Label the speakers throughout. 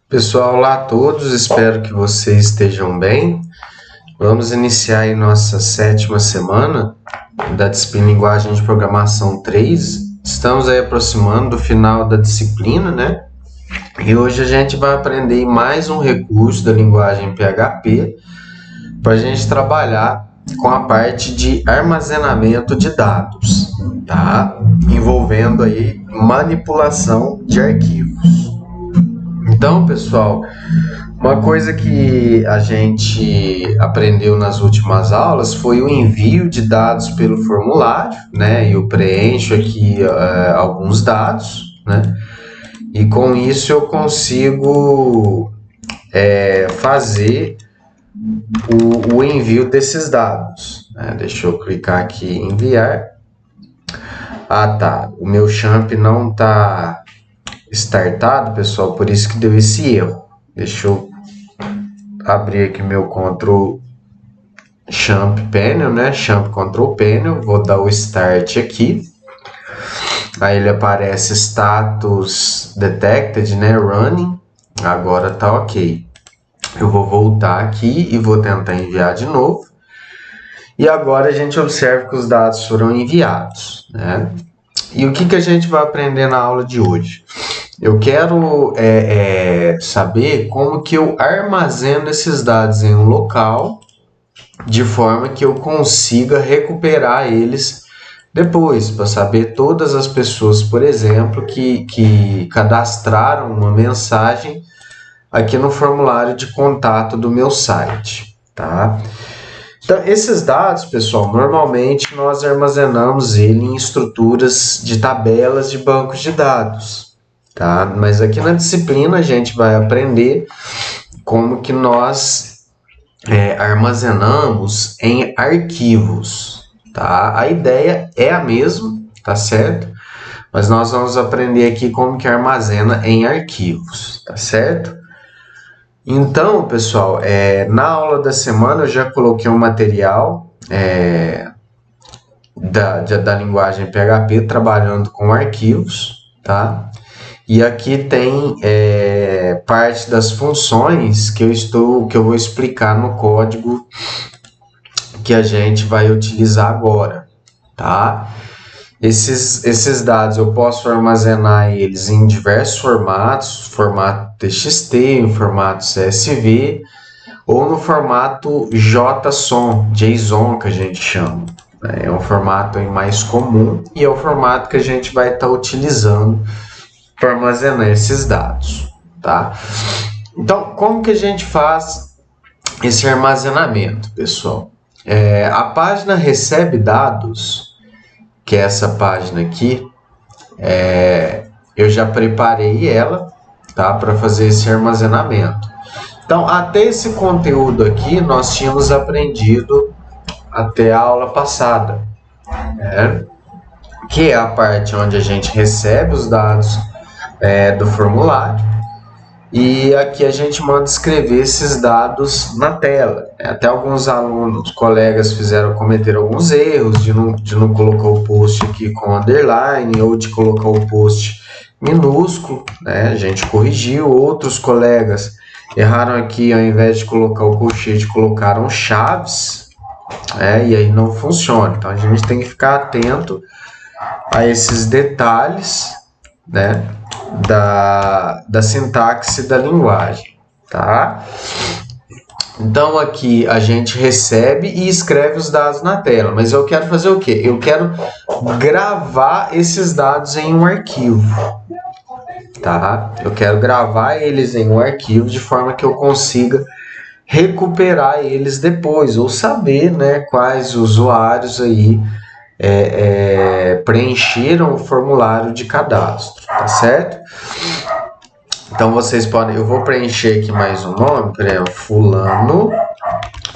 Speaker 1: Pessoal, olá a todos, espero que vocês estejam bem. Vamos iniciar aí nossa 7ª semana da disciplina Linguagem de Programação 3. Estamos aí aproximando do final da disciplina, né? E hoje a gente vai aprender mais um recurso da linguagem PHP para a gente trabalhar com a parte de armazenamento de dados, tá? Envolvendo aí manipulação de arquivos. Então, pessoal, uma coisa que a gente aprendeu nas últimas aulas foi o envio de dados pelo formulário, né? Eu preencho aqui alguns dados, né? E com isso eu consigo fazer o envio desses dados, né? Deixa eu clicar aqui em enviar. Ah, tá. O meu champ não está startado, pessoal, por isso que deu esse erro. Deixa eu abrir aqui meu Control Champ Panel, né? Champ Control Panel, vou dar o Start aqui. Aí ele aparece Status Detected, né? Running. Agora tá ok. Eu vou voltar aqui e vou tentar enviar de novo. E agora a gente observa que os dados foram enviados, né? E o que a gente vai aprender na aula de hoje? Eu quero saber como que eu armazeno esses dados em um local de forma que eu consiga recuperar eles depois, para saber todas as pessoas, por exemplo, que cadastraram uma mensagem aqui no formulário de contato do meu site, tá? Então, esses dados, pessoal, normalmente nós armazenamos ele em estruturas de tabelas de bancos de dados. Tá? Mas aqui na disciplina a gente vai aprender como que nós armazenamos em arquivos, tá? A ideia é a mesma, tá certo? Mas nós vamos aprender aqui como que armazena em arquivos, tá certo? Então, pessoal, na aula da semana eu já coloquei um material da linguagem PHP trabalhando com arquivos, tá? E aqui tem parte das funções que eu vou explicar no código que a gente vai utilizar agora, tá? Esses dados eu posso armazenar eles em diversos formatos, formato TXT, em formato CSV, ou no formato JSON, JSON que a gente chama. É um formato mais comum e é o formato que a gente vai estar utilizando para armazenar esses dados, tá? Então, como que a gente faz esse armazenamento, pessoal? A página recebe dados, que é essa página aqui, eu já preparei ela, tá? Para fazer esse armazenamento. Então, até esse conteúdo aqui, nós tínhamos aprendido até a aula passada, né? Que é a parte onde a gente recebe os dados do formulário e aqui a gente manda escrever esses dados na tela. Até alguns alunos, colegas cometeram alguns erros de não colocar o post aqui com underline ou de colocar o post minúsculo, né? A gente corrigiu. Outros colegas erraram aqui, ao invés de colocar o colchete, colocaram chaves, e aí não funciona. Então a gente tem que ficar atento a esses detalhes, né, da sintaxe da linguagem, tá? Então aqui a gente recebe e escreve os dados na tela, mas eu quero fazer o quê? Eu quero gravar esses dados em um arquivo, tá? Eu quero gravar eles em um arquivo de forma que eu consiga recuperar eles depois, ou saber, né, quais usuários aí preencheram o formulário de cadastro, tá certo? Então vocês podem, eu vou preencher aqui mais um nome, por exemplo, fulano,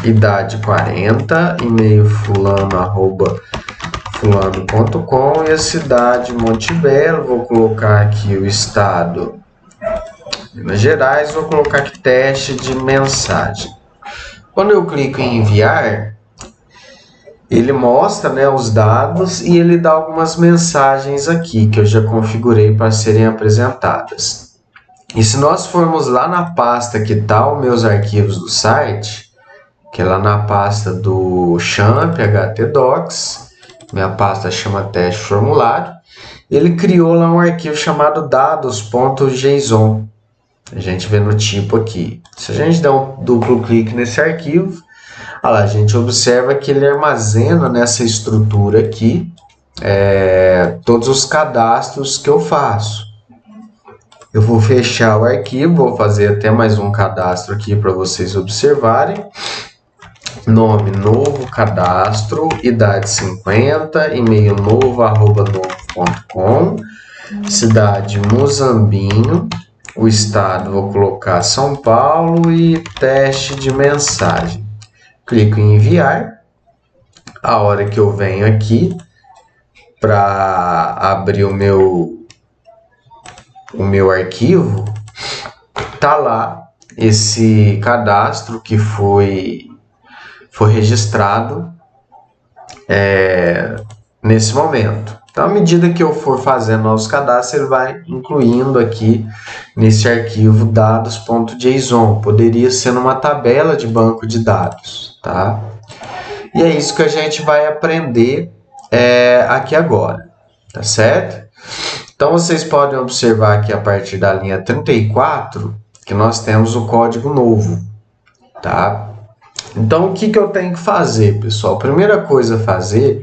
Speaker 1: idade 40, e-mail fulano@fulano.com e a cidade Monte Belo. Vou colocar aqui o estado Minas Gerais, vou colocar aqui teste de mensagem. Quando eu clico em enviar, ele mostra, né, os dados e ele dá algumas mensagens aqui que eu já configurei para serem apresentadas. E se nós formos lá na pasta que tá os meus arquivos do site, que é lá na pasta do champ htdocs, minha pasta chama teste formulário, ele criou lá um arquivo chamado dados.json. A gente vê no tipo aqui. Se a gente der um duplo clique nesse arquivo, olha lá, a gente observa que ele armazena nessa estrutura aqui todos os cadastros que eu faço. Eu vou fechar o arquivo, vou fazer até mais um cadastro aqui para vocês observarem. Nome, novo cadastro, idade 50, e-mail novo, @novo.com, cidade Muzambinho, o estado vou colocar São Paulo e teste de mensagem. Clico em enviar. A hora que eu venho aqui para abrir o meu arquivo, tá lá esse cadastro que foi registrado nesse momento. Então, à medida que eu for fazendo novos cadastros, ele vai incluindo aqui nesse arquivo dados.json. Poderia ser numa tabela de banco de dados, tá? E é isso que a gente vai aprender aqui agora, tá certo? Então, vocês podem observar aqui a partir da linha 34 que nós temos o código novo, tá? Então, o que eu tenho que fazer, pessoal? A primeira coisa a fazer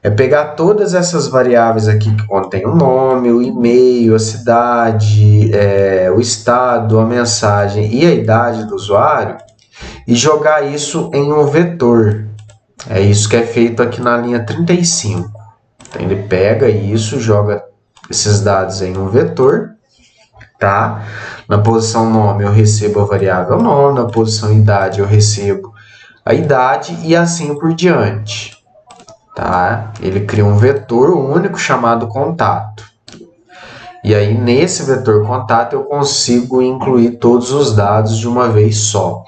Speaker 1: é pegar todas essas variáveis aqui que contém o nome, o e-mail, a cidade, o estado, a mensagem e a idade do usuário e jogar isso em um vetor. É isso que é feito aqui na linha 35. Então, ele pega isso, joga esses dados em um vetor, tá? Na posição nome eu recebo a variável nome, na posição idade eu recebo a idade e assim por diante, tá? Ele cria um vetor único chamado contato. E aí nesse vetor contato eu consigo incluir todos os dados de uma vez só.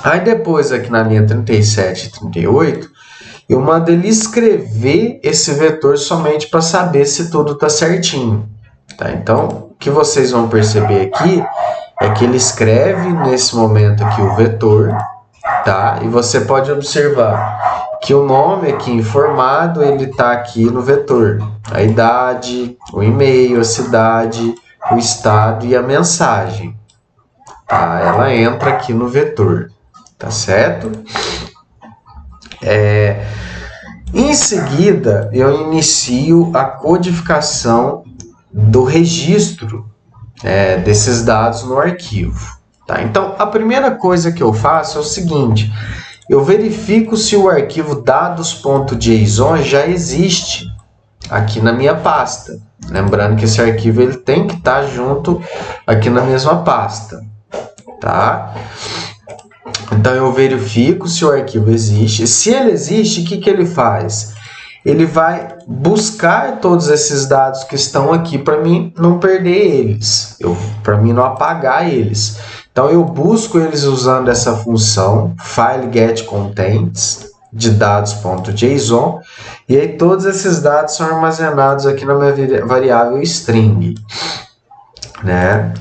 Speaker 1: Aí depois aqui na linha 37 e 38, eu mando ele escrever esse vetor somente para saber se tudo está certinho, tá? Então, o que vocês vão perceber aqui é que ele escreve nesse momento aqui o vetor, tá? E você pode observar que o nome aqui informado, ele está aqui no vetor. A idade, o e-mail, a cidade, o estado e a mensagem, tá? Ela entra aqui no vetor, tá certo? Em seguida, eu inicio a codificação do registro desses dados no arquivo, tá? Então, a primeira coisa que eu faço é o seguinte: eu verifico se o arquivo dados.json já existe aqui na minha pasta. Lembrando que esse arquivo ele tem que estar junto aqui na mesma pasta, tá? Então, eu verifico se o arquivo existe. Se ele existe, o que ele faz? Ele vai buscar todos esses dados que estão aqui para mim não perder eles, para mim não apagar eles. Então, eu busco eles usando essa função fileGetContents de dados.json, e aí todos esses dados são armazenados aqui na minha variável string, né?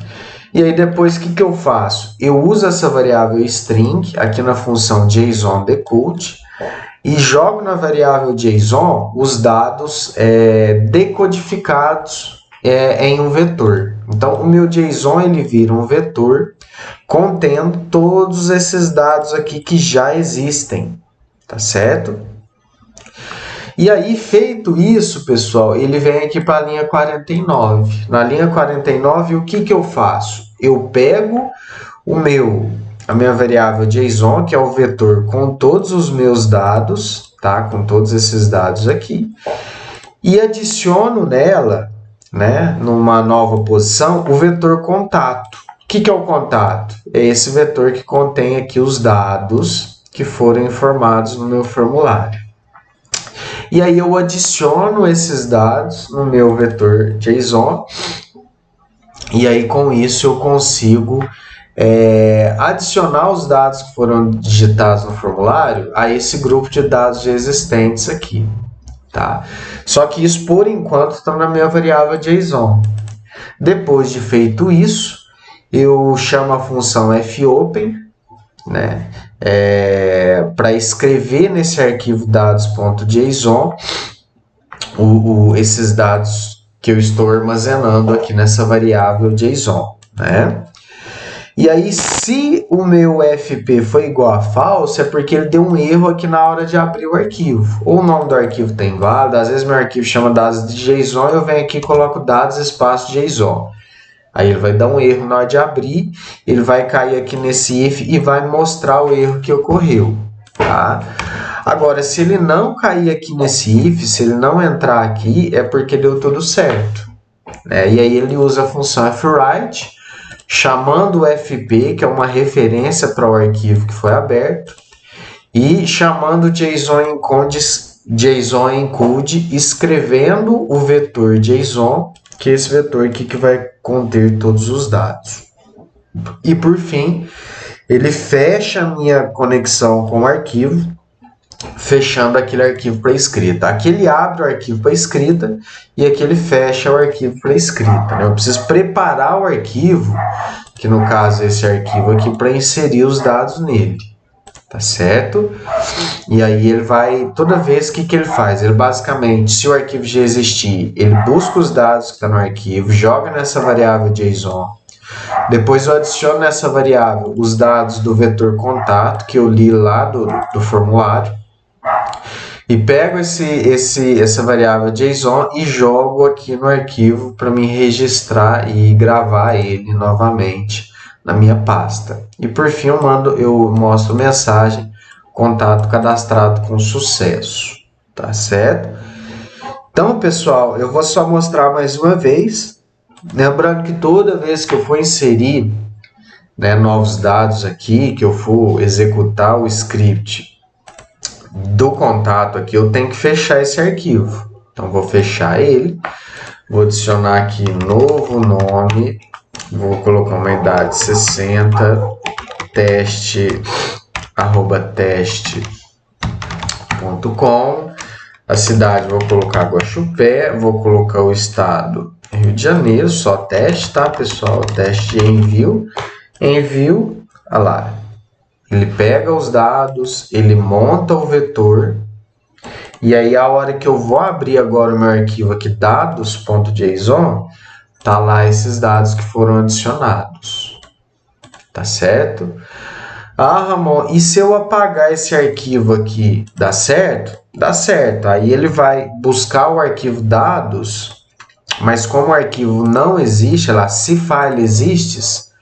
Speaker 1: E aí depois o que eu faço? Eu uso essa variável string aqui na função JSON_decode e jogo na variável JSON os dados decodificados em um vetor. Então o meu JSON ele vira um vetor contendo todos esses dados aqui que já existem, tá certo? E aí, feito isso, pessoal, ele vem aqui para a linha 49. Na linha 49, o que eu faço? Eu pego a minha variável JSON, que é o vetor com todos os meus dados, tá? Com todos esses dados aqui, e adiciono nela, né, numa nova posição, o vetor contato. O que é o contato? É esse vetor que contém aqui os dados que foram informados no meu formulário. E aí eu adiciono esses dados no meu vetor JSON, e aí com isso eu consigo adicionar os dados que foram digitados no formulário a esse grupo de dados já existentes aqui, tá? Só que isso por enquanto está na minha variável JSON. Depois de feito isso, eu chamo a função fopen, né, para escrever nesse arquivo dados.json esses dados que eu estou armazenando aqui nessa variável JSON, né? E aí, se o meu FP foi igual a false, é porque ele deu um erro aqui na hora de abrir o arquivo. Ou o nome do arquivo está inválido, às vezes meu arquivo chama dados de JSON, eu venho aqui e coloco dados espaço JSON. Aí ele vai dar um erro na hora de abrir, ele vai cair aqui nesse if e vai mostrar o erro que ocorreu, tá? Agora, se ele não cair aqui nesse if, se ele não entrar aqui, é porque deu tudo certo, né? E aí ele usa a função fwrite, chamando o fp, que é uma referência para o arquivo que foi aberto, e chamando o JSON encode, escrevendo o vetor JSON, que é esse vetor aqui que vai conter todos os dados. E por fim, ele fecha a minha conexão com o arquivo, fechando aquele arquivo para escrita. Aqui ele abre o arquivo para escrita e aqui ele fecha o arquivo para escrita, né? Eu preciso preparar o arquivo, que no caso é esse arquivo aqui, para inserir os dados nele, tá certo? E aí ele vai, toda vez, o que ele faz? Ele basicamente, se o arquivo já existir, ele busca os dados que estão no arquivo, joga nessa variável JSON, depois eu adiciono nessa variável os dados do vetor contato, que eu li lá do formulário, e pego essa variável JSON e jogo aqui no arquivo para me registrar e gravar ele novamente na minha pasta. E por fim eu mostro mensagem, contato cadastrado com sucesso, tá certo? Então, pessoal, eu vou só mostrar mais uma vez, lembrando que toda vez que eu for inserir, né, novos dados aqui, que eu for executar o script do contato aqui, eu tenho que fechar esse arquivo. Então, vou fechar ele, vou adicionar aqui novo nome, vou colocar uma idade 60, teste@teste.com, a cidade vou colocar Guaxupé, vou colocar o estado Rio de Janeiro, só teste, tá, pessoal? Teste de envio, olha lá. Ele pega os dados, ele monta o vetor, e aí a hora que eu vou abrir agora o meu arquivo aqui, dados.json, tá lá esses dados que foram adicionados, tá certo? Ah, Ramon, e se eu apagar esse arquivo aqui, dá certo? Dá certo, aí ele vai buscar o arquivo dados, mas como o arquivo não existe, lá, se file exists,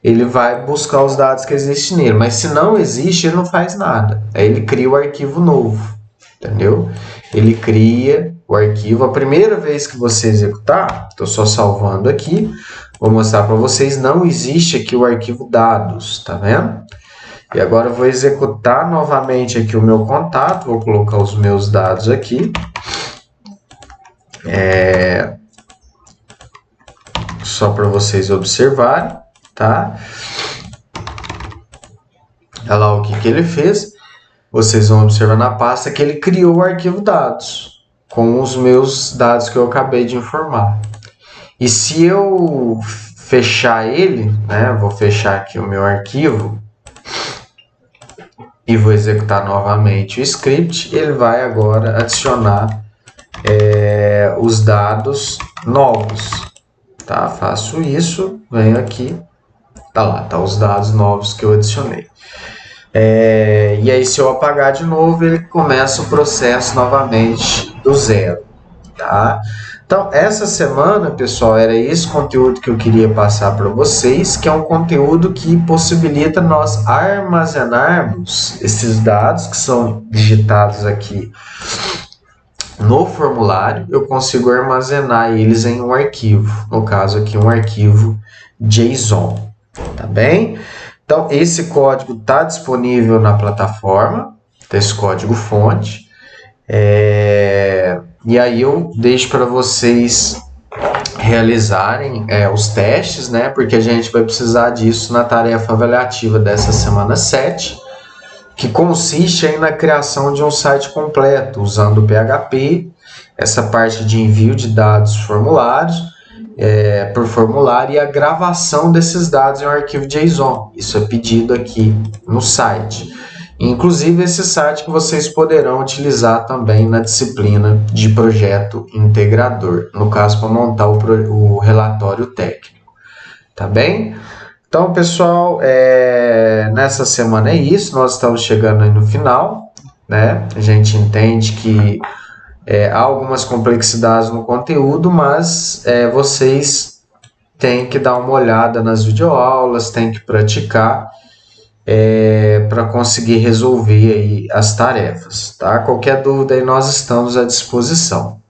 Speaker 1: ele vai buscar os dados que existem nele, mas se não existe, ele não faz nada. Aí ele cria o arquivo novo, entendeu? Ele cria o arquivo, a primeira vez que você executar, estou só salvando aqui, vou mostrar para vocês, não existe aqui o arquivo dados, tá vendo? E agora eu vou executar novamente aqui o meu contato, vou colocar os meus dados aqui, só para vocês observarem, tá? Olha lá o que ele fez. Vocês vão observar na pasta que ele criou o arquivo dados com os meus dados que eu acabei de informar. E se eu fechar ele, né, vou fechar aqui o meu arquivo e vou executar novamente o script, ele vai agora adicionar os dados novos, tá? Faço isso, venho aqui, tá lá, tá os dados novos que eu adicionei. E aí, se eu apagar de novo, ele começa o processo novamente do zero, tá? Então, essa semana, pessoal, era esse conteúdo que eu queria passar para vocês, que é um conteúdo que possibilita nós armazenarmos esses dados que são digitados aqui no formulário. Eu consigo armazenar eles em um arquivo, no caso aqui um arquivo JSON, tá bem? Então, esse código está disponível na plataforma, esse código fonte. E aí eu deixo para vocês realizarem os testes, né? Porque a gente vai precisar disso na tarefa avaliativa dessa semana 7, que consiste aí na criação de um site completo, usando o PHP, essa parte de envio de dados formulários, por formulário e a gravação desses dados em um arquivo JSON. Isso é pedido aqui no site. Inclusive esse site que vocês poderão utilizar também na disciplina de projeto integrador, no caso para montar o relatório técnico, tá bem? Então, pessoal, nessa semana é isso, nós estamos chegando aí no final, né? A gente entende que há algumas complexidades no conteúdo, mas vocês têm que dar uma olhada nas videoaulas, têm que praticar para conseguir resolver aí as tarefas, tá? Qualquer dúvida aí nós estamos à disposição.